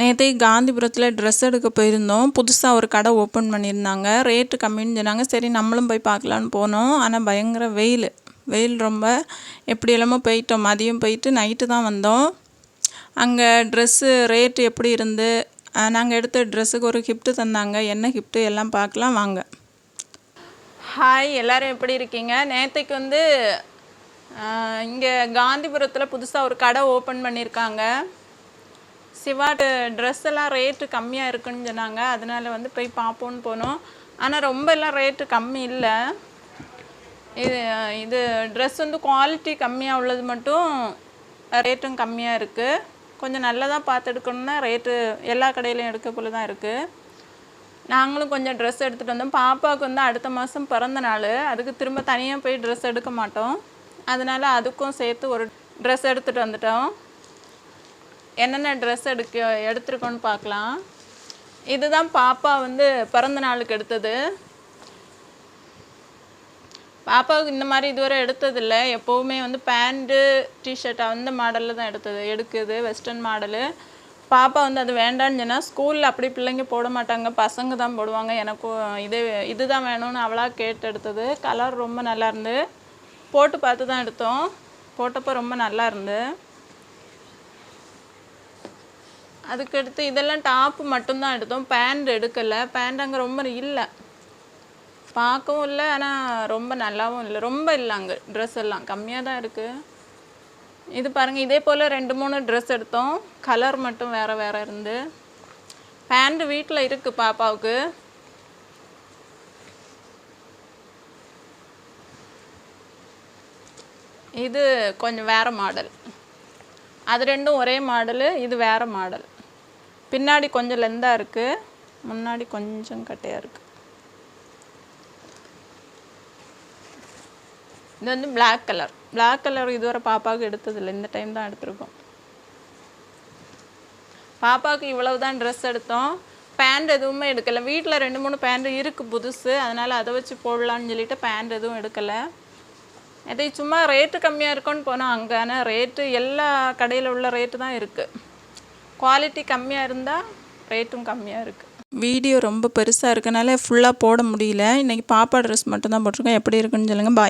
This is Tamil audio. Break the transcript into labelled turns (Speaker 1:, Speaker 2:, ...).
Speaker 1: நேற்று காந்திபுரத்தில் ட்ரெஸ் எடுக்க போயிருந்தோம். புதுசாக ஒரு கடை ஓப்பன் பண்ணியிருந்தாங்க. ரேட்டு கம்மின்னு சொன்னாங்க. சரி நம்மளும் போய் பார்க்கலான்னு போனோம். ஆனால் பயங்கர வெயில் ரொம்ப எப்படி எல்லாமோ போயிட்டோம். மதியம் போயிட்டு நைட்டு தான் வந்தோம். அங்கே ட்ரெஸ்ஸு ரேட்டு எப்படி இருந்து நாங்கள் எடுத்த ட்ரெஸ்ஸுக்கு ஒரு கிஃப்ட்டு தந்தாங்க. என்ன கிஃப்ட்டு எல்லாம் பார்க்கலாம் வாங்க. ஹாய், எல்லோரும் எப்படி இருக்கீங்க? நேற்றைக்கு இங்கே காந்திபுரத்தில் புதுசாக ஒரு கடை ஓப்பன் பண்ணியிருக்காங்க. சிவாட்டு ட்ரெஸ் எல்லாம் ரேட்டு கம்மியாக இருக்குன்னு சொன்னாங்க. அதனால் போய் பார்ப்போன்னு போனோம். ஆனால் ரொம்ப எல்லாம் ரேட்டு கம்மி இல்லை. இது ட்ரெஸ் குவாலிட்டி கம்மியாக உள்ளது மட்டும் ரேட்டும் கம்மியாக இருக்குது. கொஞ்சம் நல்லதாக பார்த்து எடுக்கணுன்னா ரேட்டு எல்லா கடையிலையும் எடுக்க போல தான் இருக்குது. நாங்களும் கொஞ்சம் ட்ரெஸ் எடுத்துகிட்டு வந்தோம். பாப்பாவுக்கு அடுத்த மாதம் பிறந்த நாள். அதுக்கு திரும்ப தனியாக போய் ட்ரெஸ் எடுக்க மாட்டோம். அதனால் அதுக்கும் சேர்த்து ஒரு ட்ரெஸ் எடுத்துகிட்டு வந்துட்டோம். என்னென்ன ட்ரெஸ் எடுத்துருக்கோன்னு பார்க்கலாம். இதுதான் பாப்பா பிறந்த நாளுக்கு எடுத்தது. பாப்பாவுக்கு இந்த மாதிரி இதுவரை எடுத்ததில்லை. எப்போவுமே பேண்ட்டு டிஷர்ட் அந்த மாடலில் தான் எடுக்குது வெஸ்டர்ன் மாடலு. பாப்பா அது வேண்டான்னு சொன்னால் ஸ்கூலில் அப்படி பிள்ளைங்க போட மாட்டாங்க, பசங்க தான் போடுவாங்க. எனக்கும் இதுதான் வேணும்னு அவளாக கேட்டு எடுத்தது. கலர் ரொம்ப நல்லா இருந்து போட்டு பார்த்து தான் எடுத்தோம். போட்டப்போ ரொம்ப நல்லா இருந்து. அதுக்கடுத்து இதெல்லாம் டாப்பு மட்டும்தான் எடுத்தோம். பேண்ட் எடுக்கலை. பேண்ட் அங்கே ரொம்ப இல்லை, பார்க்கவும் இல்லை, ஆனால் ரொம்ப நல்லாவும் இல்லை. ரொம்ப இல்லை, அங்கே ட்ரெஸ் எல்லாம் கம்மியாக தான் இருக்குது. இது பாருங்கள், இதே போல் 2-3 ட்ரெஸ் எடுத்தோம். கலர் மட்டும் வேறு இருந்து. பேண்ட் வீட்டில் இருக்குது பாப்பாவுக்கு. இது கொஞ்சம் வேறு மாடல். அது ரெண்டும் ஒரே மாடலு, இது வேறு மாடல். பின்னாடி கொஞ்சம் லெந்தாக இருக்குது, முன்னாடி கொஞ்சம் கட்டையாக இருக்குது. இது பிளாக் கலர் இதுவரை பாப்பாவுக்கு எடுத்ததில்லை. இந்த டைம் தான் எடுத்திருக்கோம். பாப்பாவுக்கு இவ்வளவு தான் ட்ரெஸ் எடுத்தோம். பேண்ட் எதுவுமே எடுக்கலை. வீட்டில் 2-3 பேண்ட் இருக்குது புதுசு. அதனால் அதை வச்சு போடலான்னு சொல்லிட்டு பேண்ட் எதுவும் எடுக்கலை. எதை சும்மா ரேட்டு கம்மியாக இருக்குன்னு போனோம். அங்கே ஆனால் ரேட்டு எல்லா கடையில் உள்ள ரேட்டு தான் இருக்குது. குவாலிட்டி கம்மியாக இருந்தால் ரேட்டும் கம்மியாக இருக்குது. வீடியோ ரொம்ப பெருசாக இருக்கனால ஃபுல்லாக போட முடியல. இன்றைக்கி பாப்பா ட்ரெஸ் மட்டும் தான் போட்டிருக்கோம். எப்படி இருக்குன்னு சொல்லுங்கள். பாய்.